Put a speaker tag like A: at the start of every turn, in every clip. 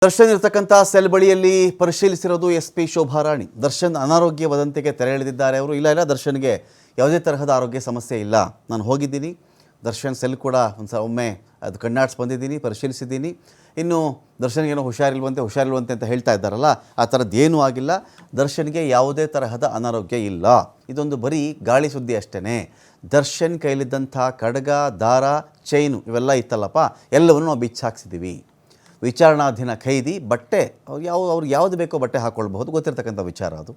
A: ದರ್ಶನ್ ಇರತಕ್ಕಂಥ ಸೆಲ್ ಬಳಿಯಲ್ಲಿ ಪರಿಶೀಲಿಸಿರೋದು ಎಸ್ಪಿ ಶೋಭಾ ರಾಣಿ. ದರ್ಶನ್ ಅನಾರೋಗ್ಯ ವದಂತಿಗೆ ತೆರೆ ಎಳೆದಿದ್ದಾರೆ ಅವರು. ಇಲ್ಲ ದರ್ಶನ್ಗೆ ಯಾವುದೇ ತರಹದ ಆರೋಗ್ಯ ಸಮಸ್ಯೆ ಇಲ್ಲ, ನಾನು ಹೋಗಿದ್ದೀನಿ, ದರ್ಶನ್ ಸೆಲ್ ಕೂಡ ಒಮ್ಮೆ ಅದು ಕಣ್ಣಾಡಿಸಿ ಬಂದಿದ್ದೀನಿ, ಪರಿಶೀಲಿಸಿದ್ದೀನಿ. ಇನ್ನು ದರ್ಶನ್ಗೇನೋ ಹುಷಾರಿಲ್ವಂತೆ ಅಂತ ಹೇಳ್ತಾ ಇದ್ದಾರಲ್ಲ, ಆ ಥರದ್ದು ಏನೂ ಆಗಿಲ್ಲ. ದರ್ಶನ್ಗೆ ಯಾವುದೇ ತರಹದ ಅನಾರೋಗ್ಯ ಇಲ್ಲ. ಇದೊಂದು ಬರೀ ಗಾಳಿ ಸುದ್ದಿ ಅಷ್ಟೇ. ದರ್ಶನ್ ಕೈಲಿದ್ದಂಥ ಕಡಗ, ದಾರ, ಚೈನು ಇವೆಲ್ಲ ಇತ್ತಲ್ಲಪ್ಪ, ಎಲ್ಲವನ್ನು ನಾವು ಬಿಚ್ಚಾಕ್ಸಿದ್ದೀವಿ. ವಿಚಾರಣಾಧೀನ ಖೈದಿ ಬಟ್ಟೆ ಅವ್ರಿಗೆ ಯಾವುದು ಬೇಕೋ ಬಟ್ಟೆ ಹಾಕ್ಕೊಳ್ಬಹುದು, ಗೊತ್ತಿರ್ತಕ್ಕಂಥ ವಿಚಾರ ಅದು.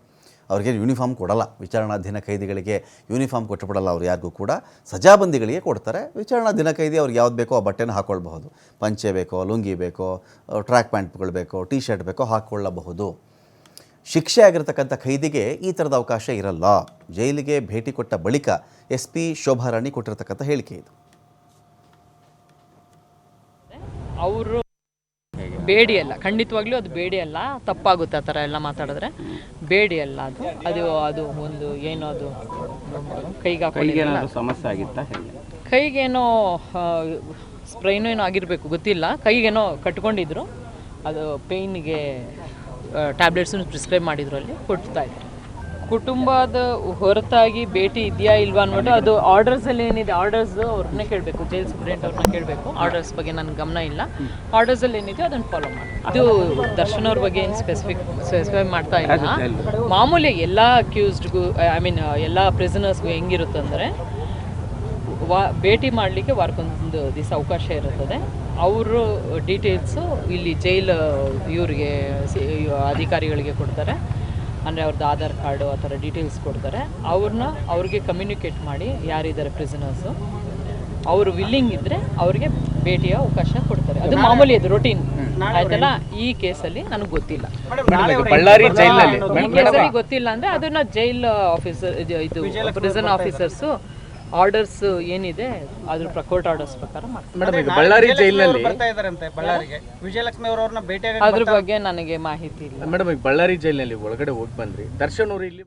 A: ಅವ್ರಿಗೆ ಯೂನಿಫಾರ್ಮ್ ಕೊಡಲ್ಲ, ವಿಚಾರಣಾಧೀನ ಖೈದಿಗಳಿಗೆ ಯೂನಿಫಾರ್ಮ್ ಕೊಟ್ಟುಬಿಡಲ್ಲ ಅವ್ರು ಯಾರಿಗೂ ಕೂಡ, ಸಜಾಬಂದಿಗಳಿಗೆ ಕೊಡ್ತಾರೆ. ವಿಚಾರಣಾಧೀನ ಖೈದಿ ಅವ್ರಿಗೆ ಯಾವ್ದು ಬೇಕೋ ಆ ಬಟ್ಟೆನ ಹಾಕ್ಕೊಳ್ಬಹುದು. ಪಂಚೆ ಬೇಕೋ, ಲುಂಗಿ ಬೇಕೋ, ಟ್ರ್ಯಾಕ್ ಪ್ಯಾಂಟ್ಗಳು ಬೇಕೋ, ಟೀ ಶರ್ಟ್ ಬೇಕೋ ಹಾಕ್ಕೊಳ್ಳಬಹುದು. ಶಿಕ್ಷೆ ಆಗಿರ್ತಕ್ಕಂಥ ಖೈದಿಗೆ ಈ ಥರದ ಅವಕಾಶ ಇರಲ್ಲ. ಜೈಲಿಗೆ ಭೇಟಿ ಕೊಟ್ಟ ಬಳಿಕ ಎಸ್ಪಿ ಶೋಭಾ ರಾಣಿ ಕೊಟ್ಟಿರ್ತಕ್ಕಂಥ ಹೇಳಿಕೆ ಇದು.
B: ಅವರು ಬೇಡಿ ಅಲ್ಲ, ಖಂಡಿತವಾಗ್ಲೂ ಅದು ಬೇಡಿ ಅಲ್ಲ, ತಪ್ಪಾಗುತ್ತೆ ಆ ಥರ ಎಲ್ಲ ಮಾತಾಡಿದ್ರೆ. ಬೇಡಿ ಅಲ್ಲ ಅದು ಅದು ಅದು ಒಂದು ಏನೋ ಅದು
C: ಸಮಸ್ಯೆ ಆಗಿತ್ತ,
B: ಕೈಗೇನೋ ಸ್ಪ್ರೈನೋ ಏನೋ ಆಗಿರಬೇಕು, ಗೊತ್ತಿಲ್ಲ. ಕೈಗೇನೋ ಕಟ್ಕೊಂಡಿದ್ರು, ಅದು ಪೇಯ್ನಿಗೆ ಟ್ಯಾಬ್ಲೆಟ್ಸನ್ನು ಪ್ರಿಸ್ಕ್ರೈಬ್ ಮಾಡಿದ್ರು, ಅಲ್ಲಿ ಕೊಡ್ತಾ ಇದ್ರು. ಕುಟುಂಬದ ಹೊರತಾಗಿ ಭೇಟಿ ಇದೆಯಾ ಇಲ್ವಾ ಅಂದ್ಬಿಟ್ಟು ಅದು ಆರ್ಡರ್ಸಲ್ಲಿ ಏನಿದೆ, ಆರ್ಡರ್ಸ್ ಅವ್ರನ್ನೇ ಕೇಳಬೇಕು, ಜೈಲ್ ಸೂಪ್ರೆಂಟ್ ಅವ್ರನ್ನ ಕೇಳಬೇಕು. ಆರ್ಡರ್ಸ್ ಬಗ್ಗೆ ನನಗೆ ಗಮನ ಇಲ್ಲ. ಆರ್ಡರ್ಸಲ್ಲಿ ಏನಿದೆಯೋ ಅದನ್ನು ಫಾಲೋ ಮಾಡಿ. ಅದು ದರ್ಶನ್ ಅವ್ರ ಬಗ್ಗೆ ಏನು ಸ್ಪೆಸಿಫೈ ಮಾಡ್ತಾ ಇಲ್ಲ. ಮಾಮೂಲಿ ಎಲ್ಲ ಅಕ್ಯೂಸ್ಡ್ಗೂ, ಎಲ್ಲ ಪ್ರಿಸನರ್ಸ್ಗೂ ಹೆಂಗಿರುತ್ತಂದರೆ, ಭೇಟಿ ಮಾಡಲಿಕ್ಕೆ ವಾರಕ್ಕೊಂದು ದಿವಸ ಅವಕಾಶ ಇರುತ್ತದೆ. ಅವರು ಡೀಟೇಲ್ಸು ಇಲ್ಲಿ ಜೈಲ್ ಇವರಿಗೆ ಅಧಿಕಾರಿಗಳಿಗೆ ಕೊಡ್ತಾರೆ. ಅಂದರೆ ಅವ್ರದ್ದು ಆಧಾರ್ ಕಾರ್ಡು ಆ ಥರ ಡೀಟೇಲ್ಸ್ ಕೊಡ್ತಾರೆ. ಅವ್ರಿಗೆ ಕಮ್ಯುನಿಕೇಟ್ ಮಾಡಿ ಯಾರಿದ್ದಾರೆ ಪ್ರಿಸನರ್ಸು, ಅವರು ವಿಲ್ಲಿಂಗ್ ಇದ್ದರೆ ಅವ್ರಿಗೆ ಭೇಟಿಯ ಅವಕಾಶ ಕೊಡ್ತಾರೆ. ಅದು ಮಾಮೂಲಿ, ಅದು ರೊಟೀನ್ ಆಯ್ತಲ್ಲ. ಈ ಕೇಸಲ್ಲಿ ನನಗೆ ಗೊತ್ತಿಲ್ಲ.
C: ಬಳ್ಳಾರಿ ಜೈಲಲ್ಲಿ
B: ಈ ಕೇಸಲ್ಲಿ ಗೊತ್ತಿಲ್ಲ ಅಂದರೆ ಅದನ್ನು ಜೈಲ್ ಆಫೀಸರ್, ಇದು ಪ್ರಿಸನ್ ಆಫೀಸರ್ಸು ಆರ್ಡರ್ಸ್ ಏನಿದೆ ಅದ್ರ ಕೋರ್ಟ್ ಆರ್ಡರ್ಸ್ ಪ್ರಕಾರ ಮಾಡ್ತಾರೆ.
C: ಬಳ್ಳಾರಿ ಜೈಲಿನಲ್ಲಿ
D: ವಿಜಯಲಕ್ಷ್ಮಿ ಅವರನ್ನ ಭೇಟಿ
B: ಅದ್ರ ಬಗ್ಗೆ ನನಗೆ ಮಾಹಿತಿ ಇಲ್ಲ
C: ಮೇಡಮ್. ಬಳ್ಳಾರಿ ಜೈಲಿನಲ್ಲಿ ಒಳಗಡೆ ಹೋಗಿ ಬಂದ್ರಿ, ದರ್ಶನ್ ಅವರು ಇಲ್ಲಿ